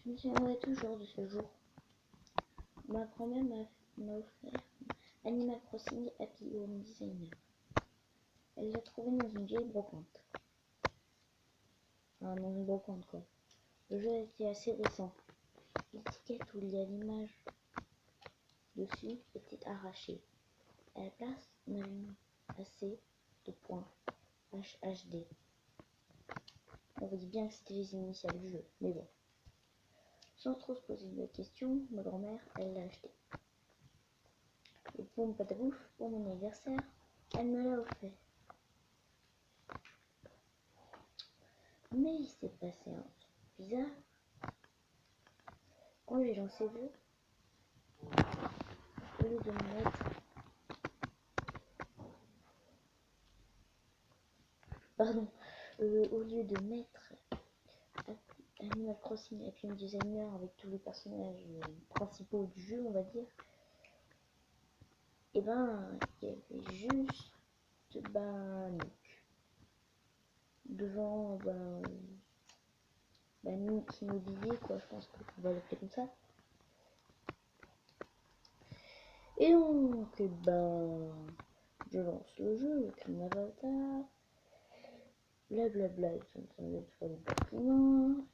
Je me souviendrai toujours de ce jour. Ma grand-mère m'a offert Animal Crossing Happy Home Designer. Elle l'a trouvé dans une vieille brocante. Enfin, dans une brocante quoi. Le jeu était assez récent. L'étiquette où il y a l'image dessus était arrachée. À la place, on avait mis assez de points HHD. On vous dit bien que c'était les initiales du jeu, mais bon. Sans trop se poser de questions, ma grand-mère, elle l'a acheté. Et pour mon patabouf, pour mon anniversaire, elle me l'a offert. Mais il s'est passé un truc bizarre. Quand j'ai lancé le jeu, au lieu de mettre... Pardon. Au lieu de mettre Animal Crossing Happy Home Designer avec tous les personnages principaux du jeu, on va dire, et ben il y avait juste Nick devant Nick Immobilier quoi, je pense qu'on va l'appeler comme ça. Et donc je lance le jeu avec mon avatar, blablabla, ils sont en train de faire des bâtiments.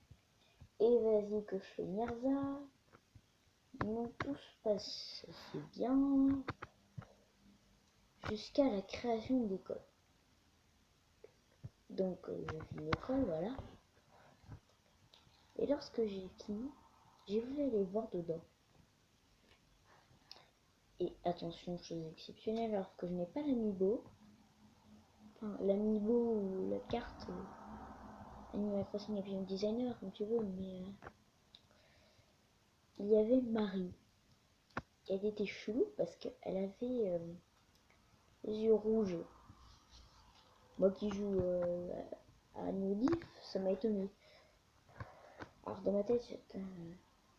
Et vas-y que je fais Mirza. Donc tout se passe assez bien jusqu'à la création d'école. Donc j'ai fait une école, voilà. Et lorsque j'ai fini, j'ai voulu aller voir dedans. Et attention, chose exceptionnelle, alors que je n'ai pas l'amiibo. Enfin, l'amiibo ou la carte Animal Crossing Happy Home Designer, comme tu veux, mais il y avait Marie. Elle était chelou parce qu'elle avait les yeux rouges. Moi qui joue à New Leaf, ça m'a étonné. Alors dans ma tête,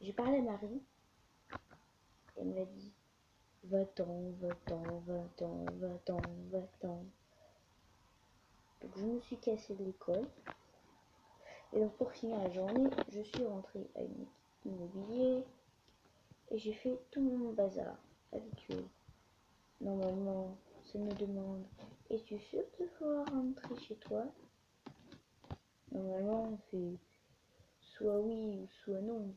j'ai parlé à Marie. Et elle m'a dit va-t'en, va-t'en, va-t'en, va-t'en, va-t'en. Donc je me suis cassée de l'école. Et donc pour finir la journée, je suis rentrée à une immobilier. Et j'ai fait tout mon bazar habituel. Normalement, ça me demande es-tu sûr de pouvoir rentrer chez toi? Normalement, on fait soit oui ou soit non.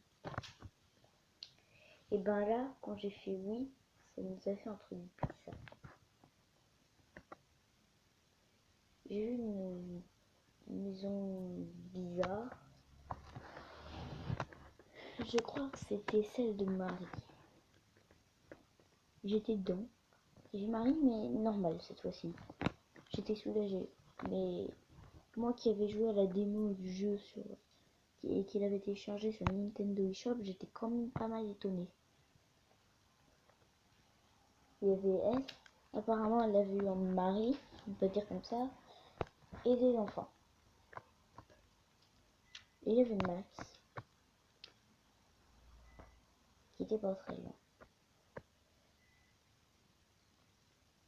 Et ben là, quand j'ai fait oui, ça nous a fait un truc bizarre. J'ai eu une maison bizarre. Je crois que c'était celle de Marie. J'étais dedans. J'ai Marie, mais normal cette fois-ci. J'étais soulagée. Mais moi qui avais joué à la démo du jeu et qu'il avait téléchargé sur Nintendo eShop, j'étais quand même pas mal étonnée. Il y avait elle. Apparemment, elle l'avait eu en mari, on peut dire comme ça, et des enfants. Et il y avait Max, qui était pas très loin.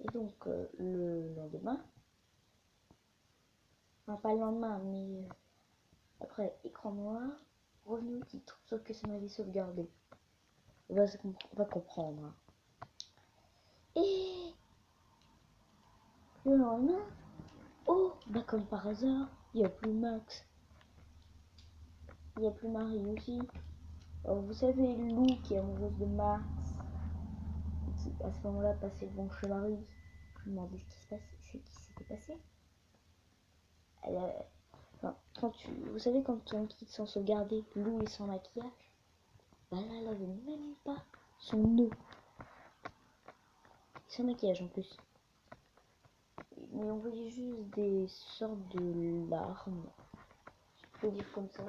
Et donc, le lendemain, enfin pas le lendemain, mais après, écran noir, revenu au titre, sauf que ça m'avait sauvegardé. On va comprendre. Hein. Et le lendemain, oh, comme par hasard, il n'y a plus Max. Il n'y a plus Marie aussi. Alors, vous savez, Lou qui est amoureuse de Max, qui à ce moment-là passait devant chez Marie. Je me demandais ce qui s'était passé. Enfin, vous savez, quand on quitte sans sauvegarder Lou et son maquillage, là, elle avait même pas son nœud. Sans maquillage en plus. Mais on voyait juste des sortes de larmes. Je peux dire comme ça.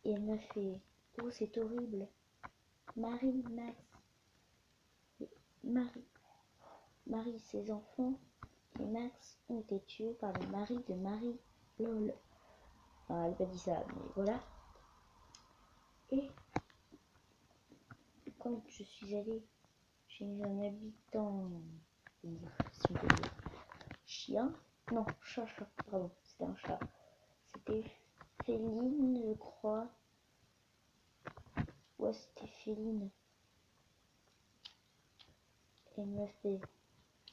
Et elle m'a fait oh, c'est horrible. Marie, Max. Marie, ses enfants et Max ont été tués par le mari de Marie. Lol. Enfin, elle n'a pas dit ça, mais voilà. Et quand je suis allée chez un habitant, si on peut dire, chien, non, chat, pardon, c'était un chat. C'était Féline, je crois. fois c'était Féline. Et elle me fait,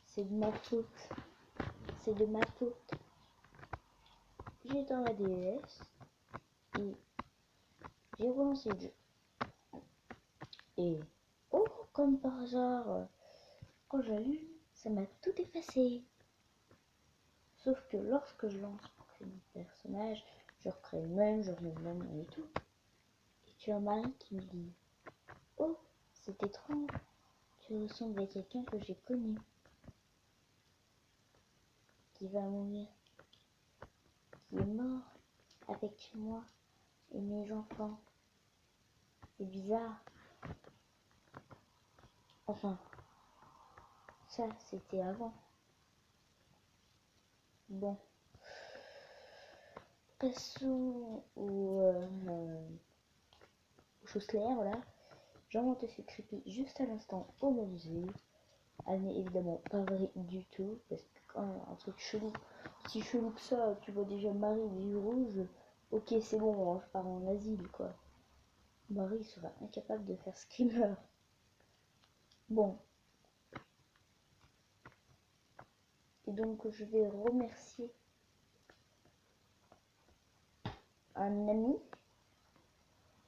c'est de ma faute. C'est de ma faute. J'ai dans la DS et j'ai relancé le jeu. Et oh, comme par hasard, quand j'allume, ça m'a tout effacé. Sauf que lorsque je lance pour créer mon personnage, je recrée le même, je remets le même et tout. Et tu as Marie qui me dit, oh, c'est étrange, tu ressembles à quelqu'un que j'ai connu, qui va mourir, qui est mort avec moi et mes enfants. C'est bizarre. Enfin, ça c'était avant. Bon. Passons aux choses claires, voilà. J'ai inventé ce creepy juste à l'instant au musée. Elle n'est évidemment pas vraie du tout, parce que quand un truc chelou, si chelou que ça, tu vois déjà Marie les yeux rouges, ok c'est bon, je pars en asile quoi. Marie sera incapable de faire Screamer. Bon. Et donc je vais remercier un ami,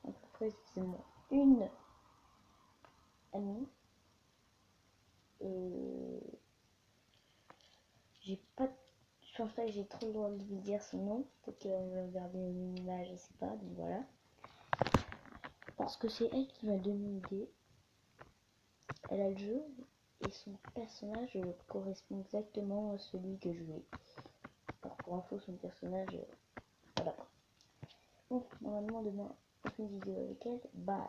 un peu précisément une amie. J'ai pas, je pense pas que j'ai trop le droit de lui dire son nom, peut-être qu'elle va regarder une image, je sais pas, donc voilà. Parce que c'est elle qui m'a donné l'idée. Elle a le jeu et son personnage correspond exactement à celui que je voulais. Alors pour info, son personnage, voilà. Bon, normalement demain, on fait une vidéo avec elle. Bye.